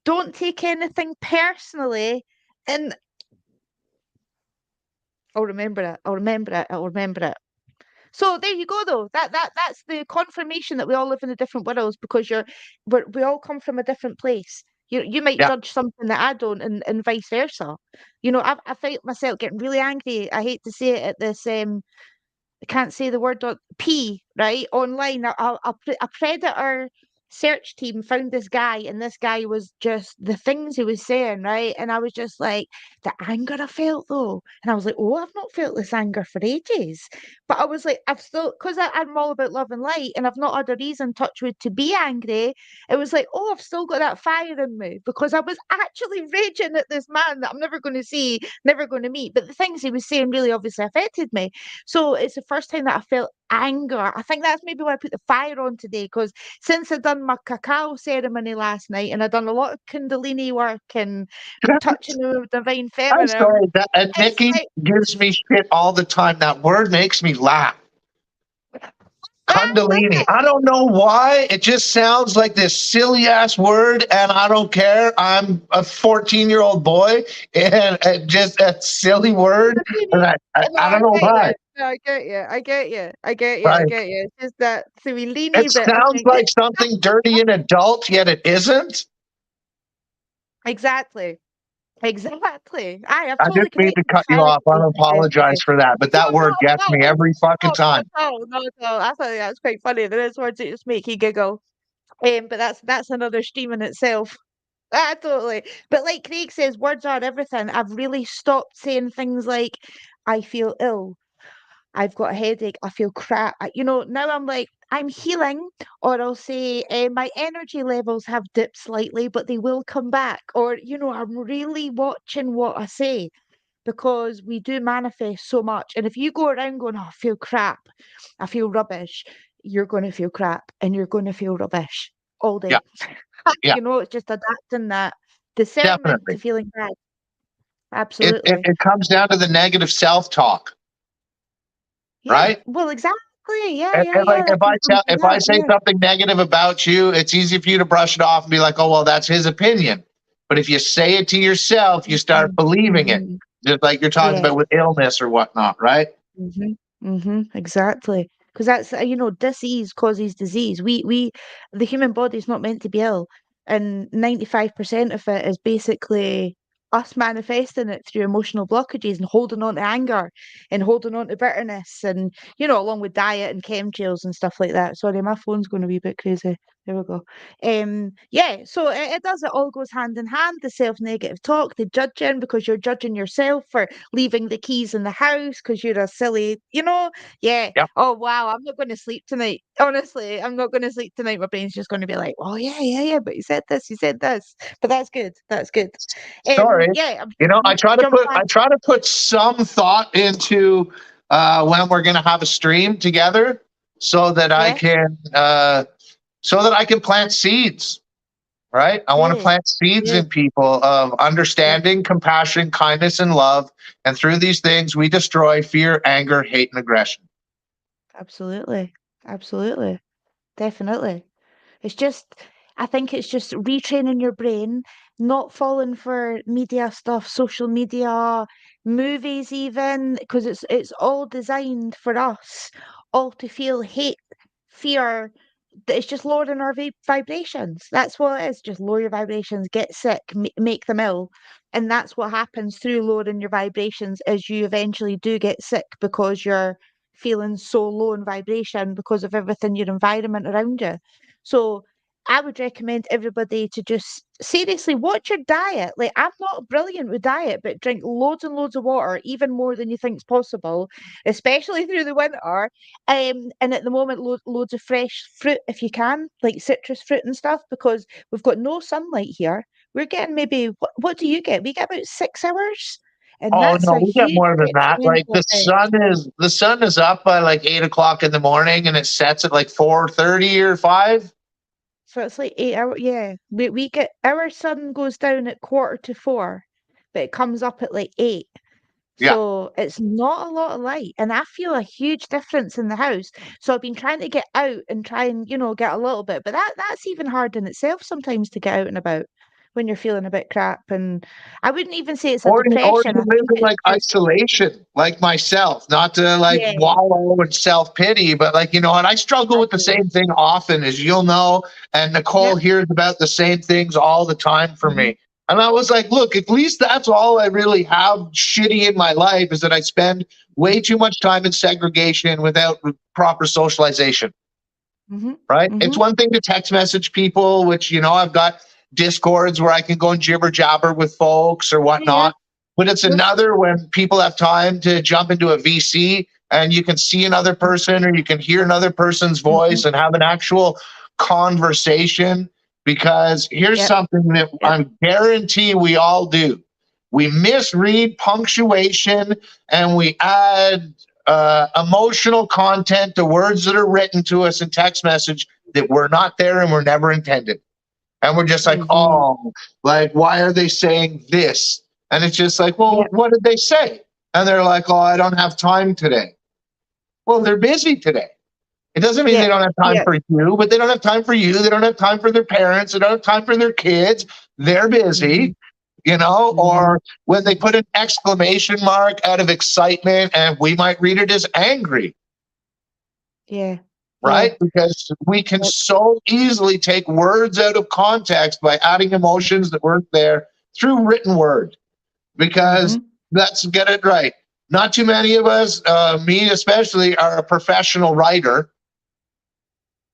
don't take anything personally, and I'll remember it, I'll remember it, I'll remember it. So there you go though. That's the confirmation that we all live in a different worlds because we all come from a different place. You might Yeah. judge something that I don't and vice versa. I find myself getting really angry. I hate to say it at this I can't say the word P, right? Online, a predator search team found this guy, and this guy was just the things he was saying, right? And I was just like, the anger I felt though. And I was like, oh, I've not felt this anger for ages. But I was like, I've still, because I'm all about love and light, and I've not had a reason, touch wood, to be angry. It was like, oh, I've still got that fire in me because I was actually raging at this man that I'm never going to see, never going to meet. But the things he was saying really obviously affected me. So it's the first time that I felt anger. I think that's maybe why I put the fire on today, because since I done my cacao ceremony last night and I done a lot of Kundalini work and touching the divine I'm feminine, sorry. That, and it's Nikki like, gives me shit all the time. That word makes me laugh. Kundalini. I don't know why. It just sounds like this silly ass word, and I don't care. I'm a 14-year-old boy, and just a silly word. And No, I I don't know get why. you. No, I get you. I get you. I get you. I Right. get you. It's just that silly It leany bit, I sounds think. like something dirty and adult, yet it isn't. Exactly. Exactly. I've I totally didn't mean to connected with cut you Father's off. I Day apologize yesterday. for that, but No, that word not gets at me all. every fucking Not time. at all. Not at all. I thought that's quite funny. There's words that just make you giggle. But that's another stream in itself. Ah, totally. But like Craig says, words are everything. I've really stopped saying things like, I feel ill. I've got a headache. I feel crap. Now I'm like, I'm healing. Or I'll say, my energy levels have dipped slightly, but they will come back. Or, I'm really watching what I say because we do manifest so much. And if you go around going, oh, I feel crap, I feel rubbish, you're going to feel crap and you're going to feel rubbish all Yeah, day. yeah, It's just adapting that discernment definitely. to feeling bad. It, it, Absolutely. it comes down to the negative self-talk, Yeah. right? Well, exactly. Yeah, And, yeah, and like yeah. That comes down to if I that. say Yeah. something negative about you, it's easy for you to brush it off and be like, "Oh, well, that's his opinion." But if you say it to yourself, you start Mhm. believing it, Mhm. just like you're talking Yeah. about with illness or whatnot, right? Exactly. Because that's disease causes disease. The human body is not meant to be ill, and 95% of it is basically us manifesting it through emotional blockages and holding on to anger and holding on to bitterness, and along with diet and chemtrails and stuff like that. Sorry, my phone's going to be a bit crazy. There we go. Yeah, so it does. It all goes hand in hand. The self-negative talk, the judging because you're judging yourself for leaving the keys in the house because you're a silly, yeah. Yep. Oh wow, I'm not going to sleep tonight. Honestly, I'm not going to sleep tonight. My brain's just going to be like, oh yeah, yeah, yeah. But you said this. But that's good. That's good. Sorry. Yeah. I'm You know, just jump back. I try to put some thought into when we're going to have a stream together, so that I Yeah. can plant seeds. Right? I want to Yeah. plant seeds Yeah. in people of Yeah. understanding, compassion, kindness, and love. And through these things, we destroy fear, anger, hate, and aggression. Absolutely. Absolutely. Definitely. It's just, I think it's just retraining your brain, not falling for media stuff, social media, movies even, because it's all designed for us all to feel hate, fear. It's just lowering our vibrations. That's what it is. Just lower your vibrations, get sick, make them ill. And that's what happens through lowering your vibrations is you eventually do get sick because you're feeling so low in vibration because of everything your environment around you. So I would recommend everybody to just seriously watch your diet. Like I'm not brilliant with diet, but drink loads and loads of water, even more than you think's possible, especially through the winter. And at the moment, loads of fresh fruit if you can, like citrus fruit and stuff, because we've got no sunlight here. We're getting maybe what do you get? We get about 6 hours, and Oh that's no, a we get huge more than that. Like detrimental effect. the sun is up by like 8 o'clock in the morning, and it sets at like 4:30 or 5. So it's like 8 hours. Yeah, we get our sun goes down at 3:45, but it comes up at like 8. Yeah. So it's not a lot of light, and I feel a huge difference in the house. So I've been trying to get out and try and get a little bit, but that's even hard in itself sometimes to get out and about when you're feeling a bit crap. And I wouldn't even say it's a Or depression. you I live think in it's like just isolation, like myself, not to like yeah, wallow in self pity, but like, and I struggle with the exactly. same thing often, as you'll know. And Nicole Yep. hears about the same things all the time from Hmm. me. And I was like, look, at least that's all I really have shitty in my life, is that I spend way too much time in segregation without proper socialization. Hmm. Right? It's Hmm. one thing to text message people, which, I've got discords where I can go and jibber jabber with folks or Yeah. whatnot. But it's Yep. another when people have time to jump into a VC and you can see another person or you can hear another person's Hmm. voice and have an actual conversation. Because here's Yep. something that Yep. I guarantee we all do: we misread punctuation and we add emotional content to words that are written to us in text message that were not there and were never intended. And we're just like, Hmm. oh, like, why are they saying this? And it's just like, well, Yep. what did they say? And they're like, oh, I don't have time today. Well, they're busy today. It doesn't mean they don't have time for you, but they don't have time for you. They don't have time for their parents. They don't have time for their kids. They're busy, or when they put an exclamation mark out of excitement, and we might read it as angry. Yeah. Right? Because we can so easily take words out of context by adding emotions that weren't there through written word. Because let's get it right. Not too many of us, me especially, are a professional writer.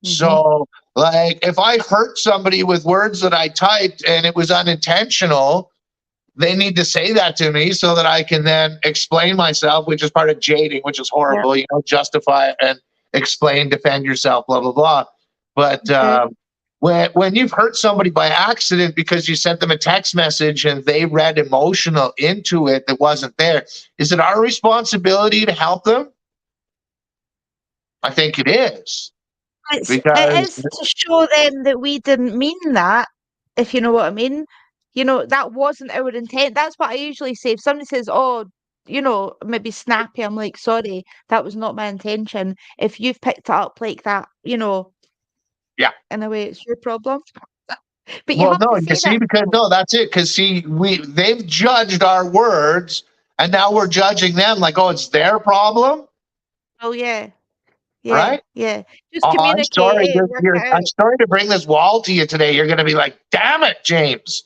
So, like, if I hurt somebody with words that I typed and it was unintentional, they need to say that to me so that I can then explain myself, which is part of jading, which is horrible. Justify and explain, defend yourself, blah, blah, blah. But when you've hurt somebody by accident because you sent them a text message and they read emotional into it that wasn't there, is it our responsibility to help them? I think it is. It is to show them that we didn't mean that, if you know what I mean. That wasn't our intent. That's what I usually say. If somebody says, oh, maybe snappy, I'm like, sorry, that was not my intention. If you've picked it up like that, in a way, it's your problem. But you have to say that. Because that's it. Because they've judged our words, and now we're judging them like, oh, it's their problem. Oh yeah. Yeah, right? Yeah. Just communicate. I'm sorry to bring this wall to you today. You're going to be like, damn it, James.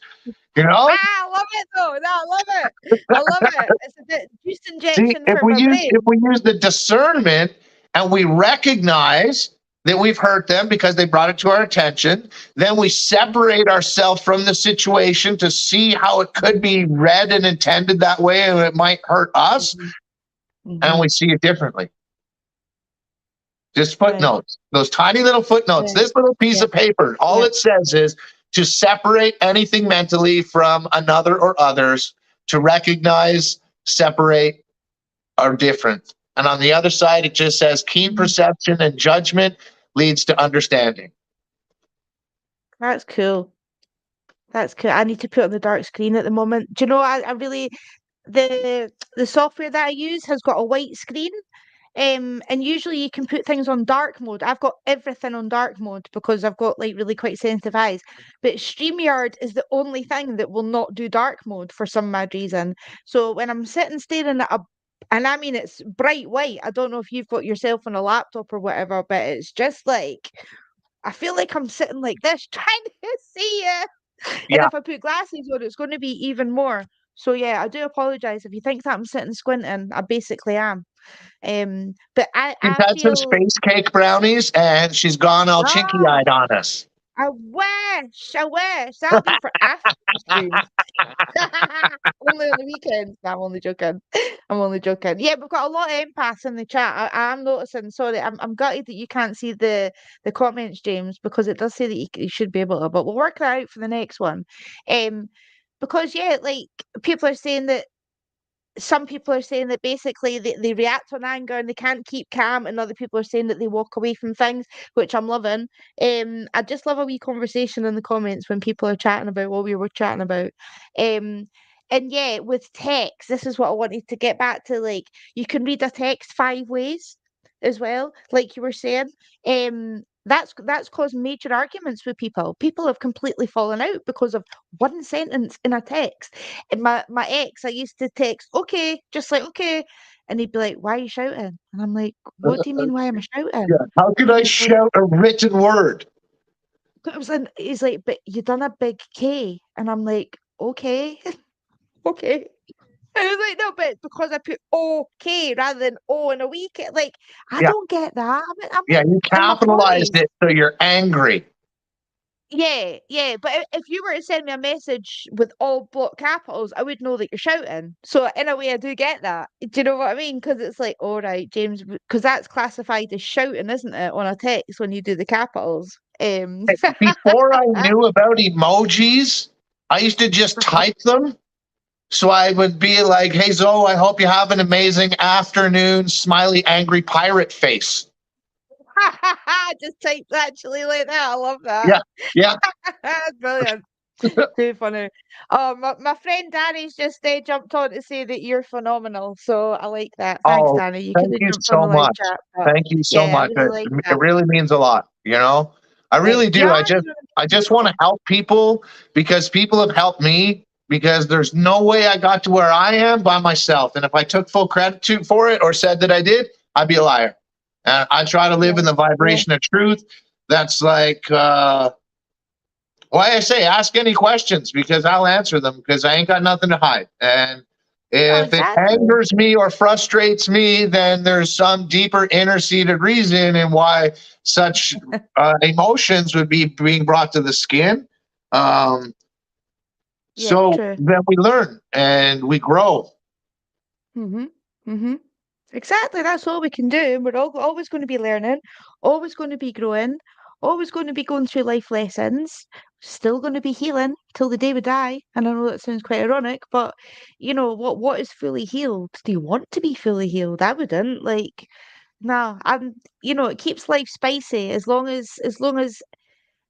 I love it though. No, I love it. I love it. It's a bit juice injection for my brain. If we use the discernment and we recognize that we've hurt them because they brought it to our attention, then we separate ourselves from the situation to see how it could be read and intended that way, and it might hurt us, and we see it differently. Just footnotes, those tiny little footnotes, this little piece of paper, all it says is to separate anything mentally from another or others, to recognize, separate, are different. And on the other side, it just says keen perception and judgment leads to understanding. That's cool. I need to put it on the dark screen at the moment. Do you know, I really, the software that I use has got a white screen. And usually you can put things on dark mode. I've got everything on dark mode because I've got like really quite sensitive eyes. But StreamYard is the only thing that will not do dark mode for some mad reason. So when I'm sitting staring at and I mean it's bright white. I don't know if you've got yourself on a laptop or whatever, but it's just like I feel like I'm sitting like this trying to see you. And if I put glasses on, it's going to be even more. So yeah, I do apologize if you think that I'm sitting squinting. I basically am. But she's had some space cake brownies and she's gone all chinky-eyed on us. I wish. That'll be for after stream. Only on the weekends. No, I'm only joking. Yeah, we've got a lot of empaths in the chat. I'm noticing. Sorry, I'm gutted that you can't see the comments, James, because it does say that you should be able to. But we'll work that out for the next one. Because like people are saying that. Some people are saying that basically they react on anger and they can't keep calm, and other people are saying that they walk away from things, which I'm loving. I just love a wee conversation in the comments when people are chatting about what we were chatting about. And yeah, with text, this is what I wanted to get back to. Like, you can read a text 5 ways as well, like you were saying. That's caused major arguments with people. People have completely fallen out because of one sentence in a text. And my ex, I used to text, okay, just like, okay. And he'd be like, why are you shouting? And I'm like, what do you mean, why am I shouting? Yeah. How could I shout a written word? He's like, but you done a big K. And I'm like, okay, okay. I was like, no, but because I put okay rather than O in a week, like, I don't get that. You capitalized it, so you're angry. Yeah. But if you were to send me a message with all block capitals, I would know that you're shouting. So in a way, I do get that. Do you know what I mean? Because it's like, all right, James, because that's classified as shouting, isn't it, on a text when you do the capitals? Before I knew about emojis, I used to just type them. So I would be like, hey, Zoe, I hope you have an amazing afternoon, smiley, angry pirate face. Just type actually like that. I love that. Yeah. That's brilliant. Too funny. Oh, my friend Danny's just jumped on to say that you're phenomenal. So I like that. Thanks, Oh, Danny. You could thank have you jumped on so the live much. chat, but Thank you so yeah, I much. really It, like it that. really means a lot, you know? I really do. Yeah, I just want to help people because people have helped me because there's no way I got to where I am by myself. And if I took full credit for it or said that I did, I'd be a liar. And I try to live yeah, in the yeah. vibration of truth. That's like, why I say ask any questions because I'll answer them because I ain't got nothing to hide. And No, if it exactly. angers me or frustrates me, then there's some deeper inner seated reason and why such emotions would be being brought to the skin. Um, Yeah, so true. then we learn and we grow. Mhm. Mhm. Exactly. That's all we can do. We're all always going to be learning, always going to be growing, always going to be going through life lessons, still going to be healing till the day we die. And I know that sounds quite ironic, but what is fully healed? Do you want to be fully healed? I wouldn't. Like, nah, it keeps life spicy as long as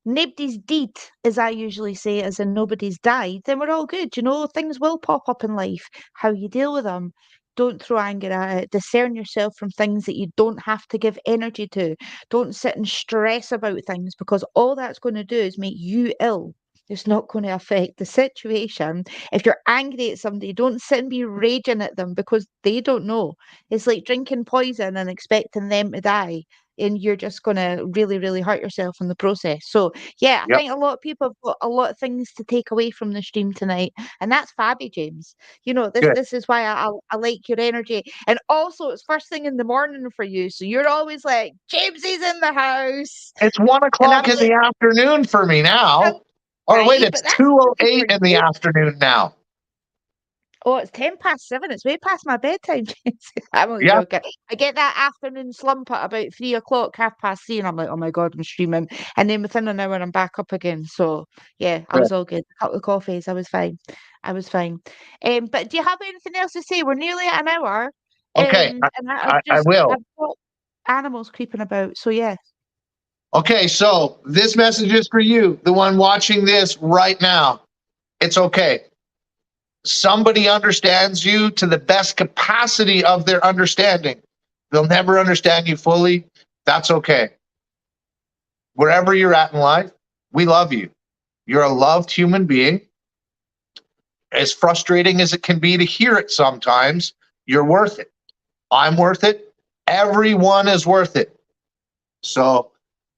nobody's dead, as I usually say, as in nobody's died, then we're all good. Things will pop up in life. How you deal with them. Don't throw anger at it. Discern yourself from things that you don't have to give energy to. Don't sit and stress about things because all that's going to do is make you ill. It's not going to affect the situation. If you're angry at somebody, don't sit and be raging at them because they don't know. It's like drinking poison and expecting them to die, and you're just going to really, really hurt yourself in the process. So, yeah, I Yep. think a lot of people have got a lot of things to take away from the stream tonight, and that's fabby, James. This Good. this is why I like your energy, and also it's first thing in the morning for you, so you're always like Jamesy's in the house, It's one and I'm o'clock in like, the afternoon for me now. "Oh, Or wait, right, it's but that's two early for 08 in the you." afternoon now. Oh, it's 7:10. It's way past my bedtime, James. I'm only Yeah. joking. I get that afternoon slump at about 3 o'clock, 3:30, and I'm like, oh my God, I'm streaming. And then within an hour, I'm back up again. So yeah, I Good. was all good. A couple of coffees, I was fine. I was fine. But do you have anything else to say? We're nearly at an hour. Okay. And I will. I've got animals creeping about. So yeah. Okay, so this message is for you, the one watching this right now. It's okay. Somebody understands you to the best capacity of their understanding. They'll never understand you fully. That's okay. Wherever you're at in life, we love you. You're a loved human being. As frustrating as it can be to hear it sometimes, you're worth it. I'm worth it. Everyone is worth it. So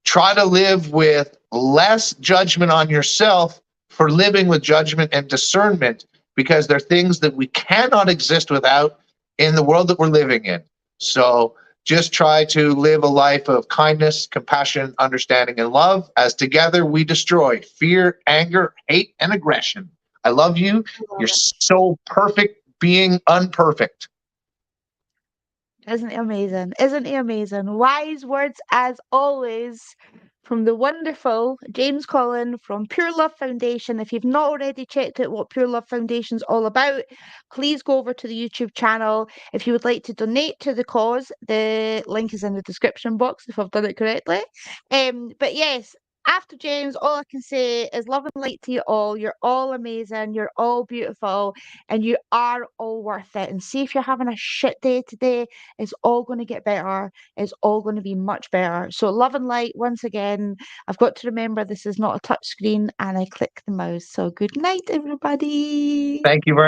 try to live with less judgment on yourself for living with judgment and discernment because there are things that we cannot exist without in the world that we're living in. So just try to live a life of kindness, compassion, understanding, and love as together we destroy fear, anger, hate, and aggression. I love you. I love You're it. so perfect being unperfect. Isn't it amazing? Isn't it amazing? Wise words as always from the wonderful James Collin from Pure Love Foundation. If you've not already checked out what Pure Love Foundation's all about, please go over to the YouTube channel. If you would like to donate to the cause, the link is in the description box if I've done it correctly. But yes, after James, all I can say is love and light to you all. You're all amazing. You're all beautiful, and you are all worth it. And see if you're having a shit day today, it's all going to get better. It's all going to be much better. So, love and light once again. I've got to remember this is not a touch screen and I click the mouse. So, good night, everybody. Thank you very